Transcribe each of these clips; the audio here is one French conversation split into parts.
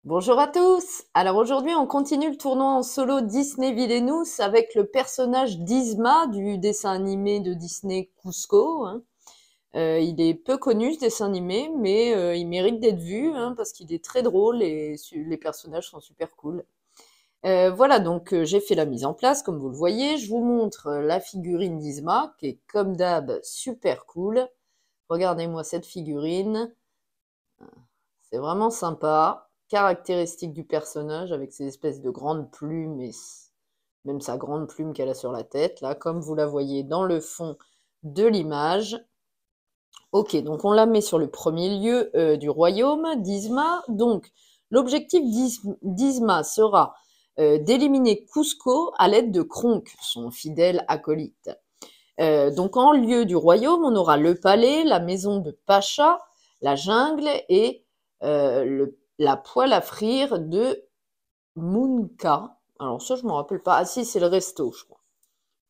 Bonjour à tous! Alors aujourd'hui, on continue le tournoi en solo Disney Villainous avec le personnage d'Yzma du dessin animé de Disney Cusco, hein. Il est peu connu ce dessin animé, mais il mérite d'être vu hein, parce qu'il est très drôle et les personnages sont super cool. Voilà, donc j'ai fait la mise en place, comme vous le voyez. Je vous montre la figurine d'Yzma, qui est comme d'hab super cool. Regardez-moi cette figurine. C'est vraiment sympa, caractéristique du personnage avec ses espèces de grandes plumes et même sa grande plume qu'elle a sur la tête, là, comme vous la voyez dans le fond de l'image. Ok, donc on la met sur le premier lieu du royaume d'Yzma. Donc, l'objectif d'Yzma sera d'éliminer Cusco à l'aide de Kronk, son fidèle acolyte. Donc, en lieu du royaume, on aura le palais, la maison de Pacha, la jungle et la poêle à frire de Munka. Alors ça, je ne me rappelle pas. Ah si, c'est le resto, je crois.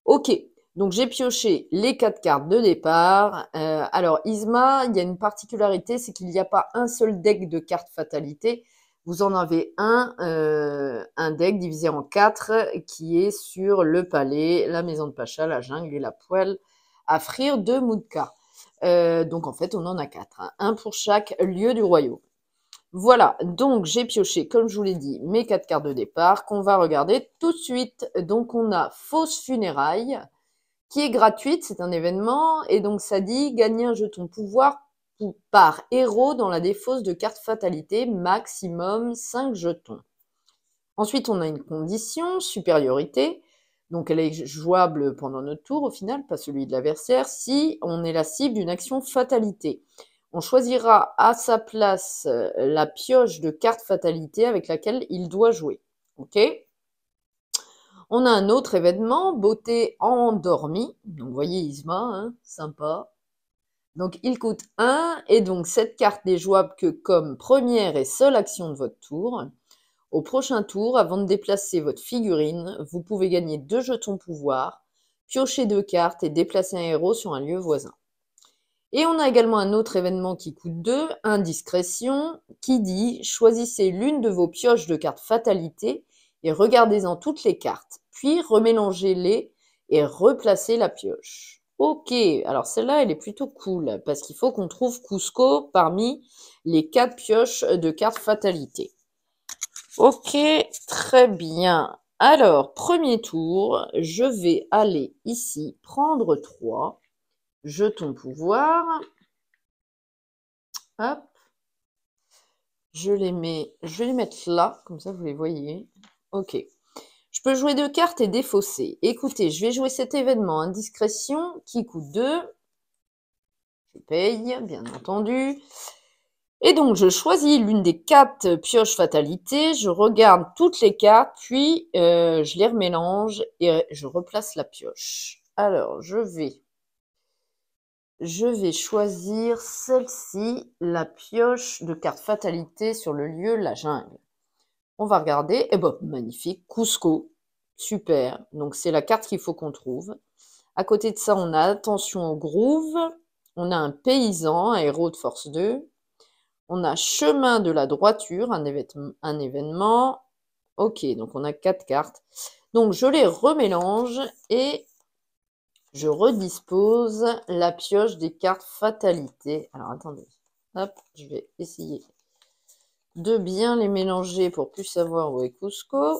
Ok, donc j'ai pioché les 4 cartes de départ. Alors, Yzma, il y a une particularité, c'est qu'il n'y a pas un seul deck de cartes fatalité. Vous en avez un deck divisé en 4 qui est sur le palais, la maison de Pacha, la jungle et la poêle à frire de Munka. Donc en fait, on en a 4, hein, un pour chaque lieu du royaume. Voilà, donc j'ai pioché, comme je vous l'ai dit, mes 4 cartes de départ qu'on va regarder tout de suite. Donc on a Fausse Funérailles, qui est gratuite, c'est un événement, et donc ça dit gagner un jeton pouvoir par héros dans la défausse de cartes fatalité, maximum 5 jetons. Ensuite, on a une condition, supériorité, donc elle est jouable pendant notre tour au final, pas celui de l'adversaire, si on est la cible d'une action fatalité. On choisira à sa place la pioche de cartes fatalité avec laquelle il doit jouer. Ok ? On a un autre événement, beauté endormie. Donc, vous voyez Yzma, hein, sympa. Donc, il coûte 1, et donc cette carte n'est jouable que comme première et seule action de votre tour. Au prochain tour, avant de déplacer votre figurine, vous pouvez gagner 2 jetons pouvoir, piocher 2 cartes et déplacer un héros sur un lieu voisin. Et on a également un autre événement qui coûte 2, indiscrétion, qui dit choisissez l'une de vos pioches de cartes fatalité et regardez-en toutes les cartes, puis remélangez-les et replacez la pioche. Ok, alors celle-là, elle est plutôt cool, parce qu'il faut qu'on trouve Cusco parmi les 4 pioches de cartes fatalité. Ok, très bien. Alors, premier tour, je vais aller ici prendre 3 jetons pouvoir. Hop, je vais les mettre là, comme ça vous les voyez. Ok. Je peux jouer 2 cartes et défausser. Écoutez, je vais jouer cet événement indiscrétion qui coûte 2. Je paye, bien entendu. Et donc, je choisis l'une des 4 pioches fatalité, je regarde toutes les cartes, puis je les remélange et je replace la pioche. Alors, je vais choisir celle-ci, la pioche de cartes fatalité sur le lieu la jungle. On va regarder, et bon, magnifique, Cusco, super, donc c'est la carte qu'il faut qu'on trouve. À côté de ça, on a attention au groove, on a un paysan, un héros de force 2, on a chemin de la droiture, un événement. Ok, donc on a 4 cartes. Donc je les remélange et je redispose la pioche des cartes fatalité. Alors attendez, hop, je vais essayer de bien les mélanger pour plus savoir où est Cusco.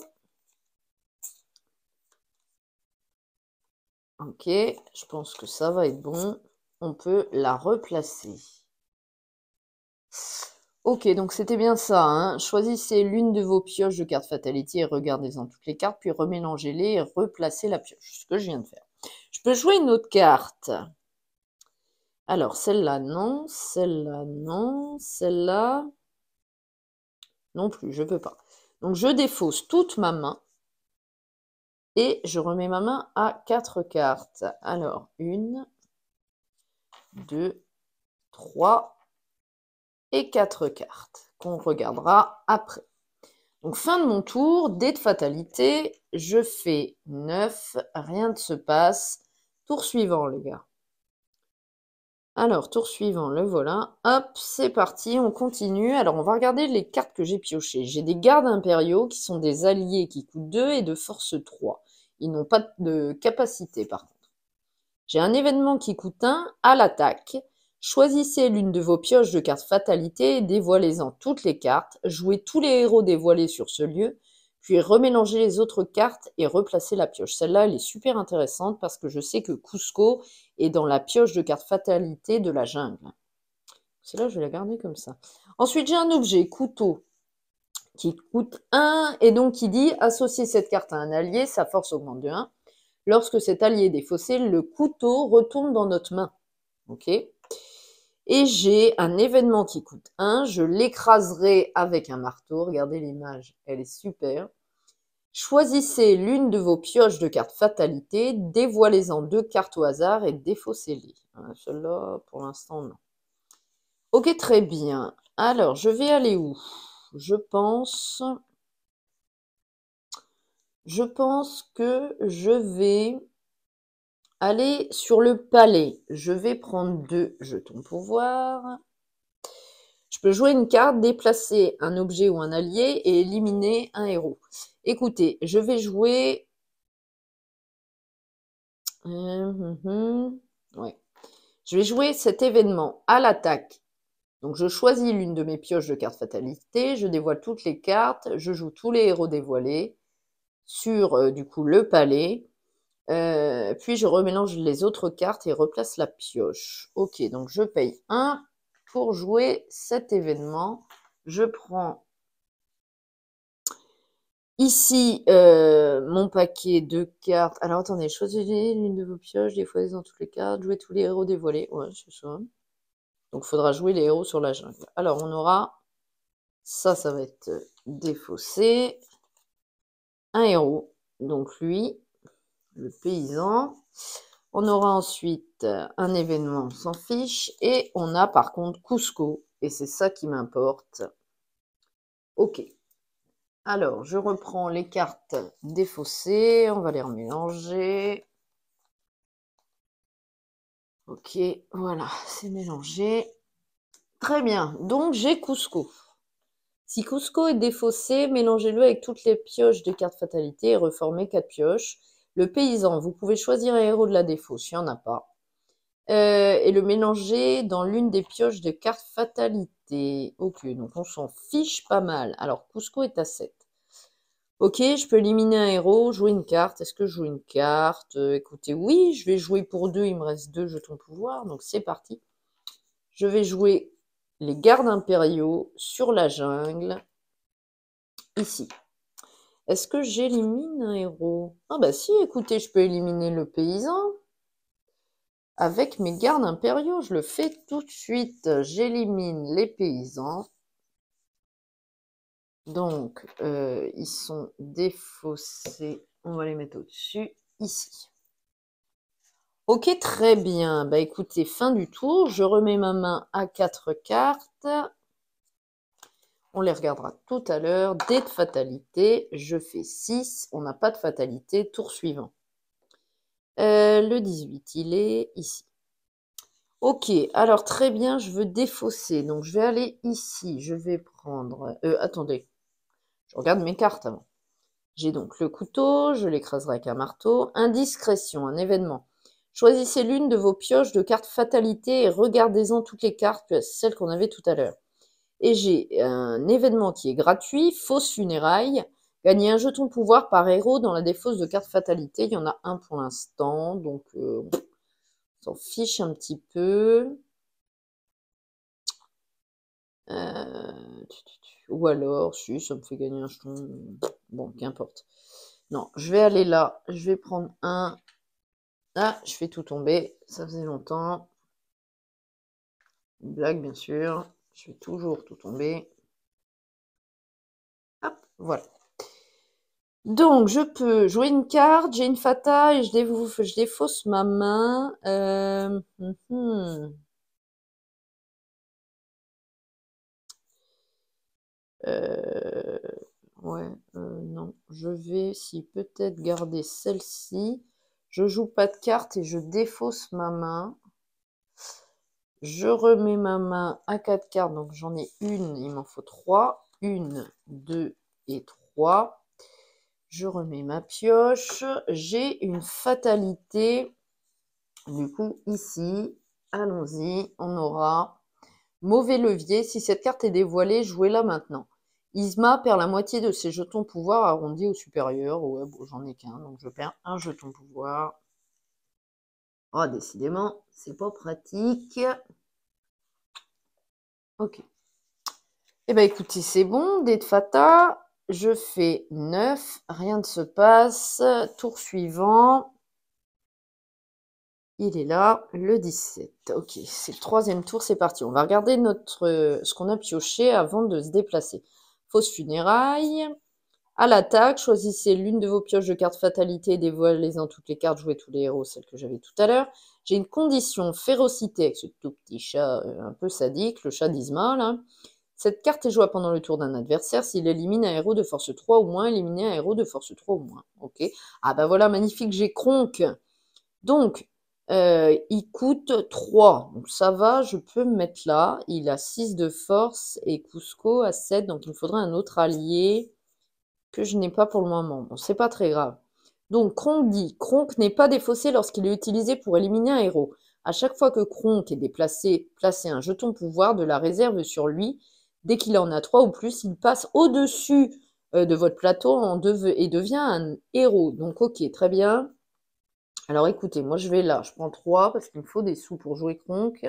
Ok, je pense que ça va être bon. On peut la replacer. Ok, donc c'était bien ça, hein. Choisissez l'une de vos pioches de cartes fatalité et regardez-en toutes les cartes, puis remélangez-les et replacez la pioche, ce que je viens de faire. Je peux jouer une autre carte. Alors, celle-là, non. Celle-là, non. Celle-là, non plus, je peux pas. Donc, je défausse toute ma main et je remets ma main à 4 cartes. Alors, 1, 2, 3 et 4 cartes qu'on regardera après. Donc, fin de mon tour, dé de fatalité, je fais 9, rien ne se passe. Tour suivant, les gars. Alors, tour suivant, le voilà. Hop, c'est parti, on continue. Alors, on va regarder les cartes que j'ai piochées. J'ai des gardes impériaux qui sont des alliés qui coûtent 2 et de force 3. Ils n'ont pas de capacité, par contre. J'ai un événement qui coûte 1 à l'attaque. Choisissez l'une de vos pioches de cartes fatalité et dévoilez-en toutes les cartes. Jouez tous les héros dévoilés sur ce lieu, puis remélangez les autres cartes et replacez la pioche. Celle-là, elle est super intéressante parce que je sais que Cusco est dans la pioche de cartes fatalité de la jungle. Celle-là, je vais la garder comme ça. Ensuite, j'ai un objet, couteau, qui coûte 1 et donc qui dit associer cette carte à un allié, sa force augmente de 1. Lorsque cet allié est défaussé, le couteau retourne dans notre main. Ok. Et j'ai un événement qui coûte 1, je l'écraserai avec un marteau. Regardez l'image, elle est super. Choisissez l'une de vos pioches de cartes fatalité, dévoilez-en 2 cartes au hasard et défaussez-les. Celle-là, pour l'instant, non. Ok, très bien. Alors, je vais aller où? Je pense que je vais aller sur le palais. Je vais prendre 2 jetons pouvoir. Je peux jouer une carte, déplacer un objet ou un allié et éliminer un héros. Écoutez, je vais jouer... Ouais. Je vais jouer cet événement à l'attaque. Donc je choisis l'une de mes pioches de cartes fatalité, je dévoile toutes les cartes, je joue tous les héros dévoilés sur du coup le palais. Puis je remélange les autres cartes et replace la pioche. Ok, donc je paye 1 pour jouer cet événement. Je prends ici mon paquet de cartes. Alors attendez, choisissez l'une de vos pioches, dévoilez dans toutes les cartes, jouez tous les héros dévoilés. Ouais, c'est ça. Donc il faudra jouer les héros sur la jungle. Alors on aura ça, ça va être défaussé. Un héros, donc lui, le paysan. On aura ensuite un événement, on s'en fiche. Et on a par contre Cusco. Et c'est ça qui m'importe. Ok. Alors, je reprends les cartes défaussées. On va les remélanger. Ok, voilà, c'est mélangé. Très bien. Donc, j'ai Cusco. Si Cusco est défaussé, mélangez-le avec toutes les pioches de cartes fatalité et reformez 4 pioches. Le paysan, vous pouvez choisir un héros de la défausse, il n'y en a pas. Et le mélanger dans l'une des pioches de cartes fatalité. Ok, donc on s'en fiche pas mal. Alors, Cusco est à 7. Ok, je peux éliminer un héros, jouer une carte. Est-ce que je joue une carte? Écoutez, oui, je vais jouer pour 2. Il me reste 2 jetons pouvoir, donc c'est parti. Je vais jouer les gardes impériaux sur la jungle, ici. Est-ce que j'élimine un héros? Ah bah si, écoutez, je peux éliminer le paysan avec mes gardes impériaux. Je le fais tout de suite. J'élimine les paysans. Donc, ils sont défaussés. On va les mettre au-dessus, ici. Ok, très bien. Bah écoutez, fin du tour. Je remets ma main à 4 cartes. On les regardera tout à l'heure. Dés de fatalité. Je fais 6. On n'a pas de fatalité. Tour suivant. Le 18, il est ici. Ok, alors très bien, je veux défausser. Donc je vais aller ici. Je vais prendre... attendez, je regarde mes cartes avant. J'ai donc le couteau, je l'écraserai avec un marteau. Indiscrétion, un événement. Choisissez l'une de vos pioches de cartes fatalité et regardez-en toutes les cartes, celles qu'on avait tout à l'heure. Et j'ai un événement qui est gratuit, fausse funérailles. Gagnez un jeton de pouvoir par héros dans la défausse de cartes fatalité. Il y en a un pour l'instant, donc on s'en fiche un petit peu. Ou alors, si, ça me fait gagner un jeton. Bon, qu'importe. Non, je vais aller là. Je vais prendre un. Ah, je fais tout tomber. Ça faisait longtemps. Une blague, bien sûr. Je fais toujours tout tomber. Hop, voilà. Donc, je peux jouer une carte. J'ai une fata et je défausse ma main. Ouais, non. Je vais, si, peut-être garder celle-ci. Je joue pas de carte et je défausse ma main. je remets ma main à 4 cartes, donc j'en ai une, il m'en faut 3. 1, 2 et 3. Je remets ma pioche. J'ai une fatalité. Du coup, ici, allons-y, on aura mauvais levier. Si cette carte est dévoilée, jouez-la maintenant. Isma perd la moitié de ses jetons pouvoir arrondis au supérieur. Ouais, bon, j'en ai qu'un, donc je perds un jeton pouvoir. Oh, décidément, c'est pas pratique. Ok. Eh bien, écoutez, c'est bon. Dé de Fata. Je fais 9. Rien ne se passe. Tour suivant. Il est là, le 17. Ok, c'est le troisième tour, c'est parti. On va regarder ce qu'on a pioché avant de se déplacer. Fausse funérailles. À l'attaque, choisissez l'une de vos pioches de cartes fatalité et dévoilez-en toutes les cartes, jouez tous les héros, celles que j'avais tout à l'heure. J'ai une condition férocité avec ce tout petit chat un peu sadique, le chat d'Isma, là. Cette carte est jouable pendant le tour d'un adversaire s'il élimine un héros de force 3 ou moins, éliminer un héros de force 3 ou moins. Ok. Ah bah voilà, magnifique, j'ai Kronk. Donc, il coûte 3. Donc ça va, je peux me mettre là. Il a 6 de force et Cusco a 7. Donc il me faudrait un autre allié que je n'ai pas pour le moment. Bon, c'est pas très grave. Donc Kronk dit, Kronk n'est pas défaussé lorsqu'il est utilisé pour éliminer un héros. À chaque fois que Kronk est déplacé, placez un jeton pouvoir de la réserve sur lui. Dès qu'il en a 3 ou plus, il passe au-dessus de votre plateau et devient un héros. Donc ok, très bien. Alors écoutez, moi je vais là, je prends 3 parce qu'il me faut des sous pour jouer Kronk.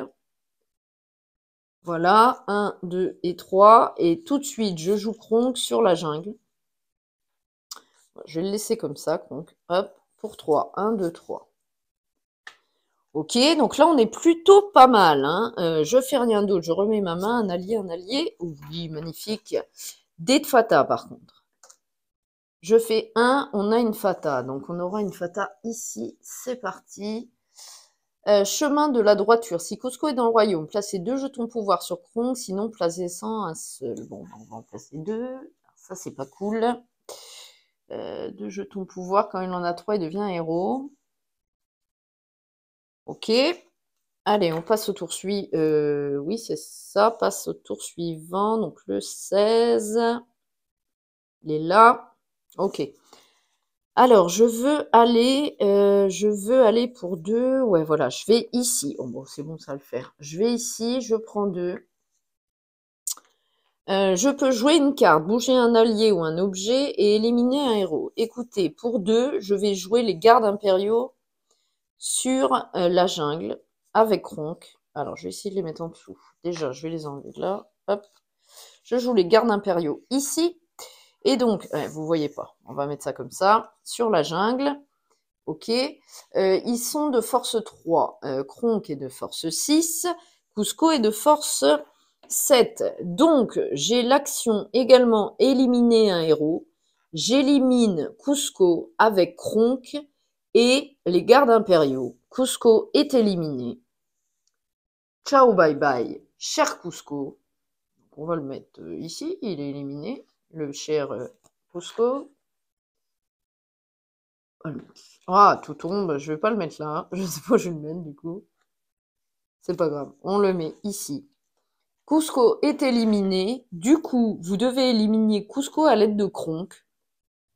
Voilà, 1, 2 et 3. Et tout de suite, je joue Kronk sur la jungle. Je vais le laisser comme ça, Kronk. Hop, pour 3. 1, 2, 3. Ok, donc là on est plutôt pas mal. Hein. Je fais rien d'autre, je remets ma main, un allié, un allié. Oui, magnifique. Dé de Fata par contre. Je fais 1, on a une Fata. Donc on aura une Fata ici. C'est parti. Chemin de la droiture. Si Cusco est dans le royaume, placez 2 jetons pouvoir sur Kronk, sinon placez-en un seul. Bon, on va en placer 2. Ça, c'est pas cool. 2 jetons pouvoir, quand il en a 3, il devient héros. Ok. Allez, on passe au tour suivant. Oui, c'est ça. Passe au tour suivant. Donc le 16. Il est là. Ok. Alors, je veux aller pour 2. Ouais, voilà, je vais ici. Oh, bon, c'est bon, ça va le faire. Je vais ici, je prends 2. Je peux jouer une carte, bouger un allié ou un objet et éliminer un héros. Écoutez, pour 2, je vais jouer les gardes impériaux sur la jungle avec Kronk. Alors, je vais essayer de les mettre en dessous. Déjà, je vais les enlever de là. Hop. Je joue les gardes impériaux ici. Et donc, vous voyez pas, on va mettre ça comme ça, sur la jungle. Ok. Ils sont de force 3. Kronk est de force 6. Cusco est de force 7. Donc, j'ai l'action également éliminer un héros. J'élimine Cusco avec Kronk et les gardes impériaux. Cusco est éliminé. Ciao, bye bye, cher Cusco. Donc, on va le mettre ici, il est éliminé. Le cher Cusco. Ah, tout tombe, je vais pas le mettre là. Hein. Je sais pas où je vais le mettre du coup. C'est pas grave, on le met ici. Cusco est éliminé. Du coup, vous devez éliminer Cusco à l'aide de Kronk.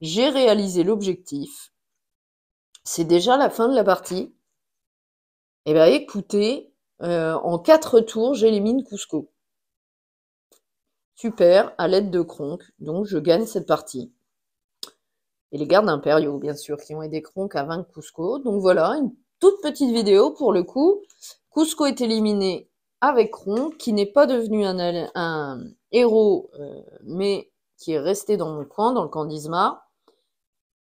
J'ai réalisé l'objectif. C'est déjà la fin de la partie. Eh bien, écoutez, en 4 tours, j'élimine Cusco. Super, à l'aide de Kronk. Donc, je gagne cette partie. Et les gardes impériaux, bien sûr, qui ont aidé Kronk à vaincre Cusco. Donc voilà, une toute petite vidéo pour le coup. Cusco est éliminé avec Kronk, qui n'est pas devenu un héros, mais qui est resté dans mon camp, dans le camp d'Isma.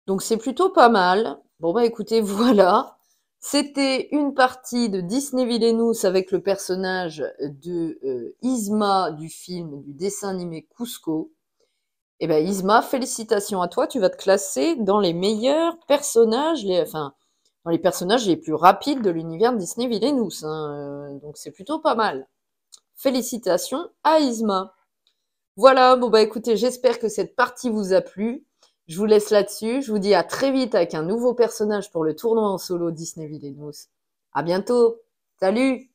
Donc c'est plutôt pas mal. Bon bah écoutez, voilà. C'était une partie de Disney Villainous avec le personnage de Isma du film, du dessin animé Cusco. Eh ben Isma, félicitations à toi, tu vas te classer dans les meilleurs personnages, dans les personnages les plus rapides de l'univers Disney Villainous. Hein, donc c'est plutôt pas mal. Félicitations à Isma. Voilà, bon bah écoutez, j'espère que cette partie vous a plu. Je vous laisse là-dessus. Je vous dis à très vite avec un nouveau personnage pour le tournoi en solo Disney Villainous. À bientôt. Salut!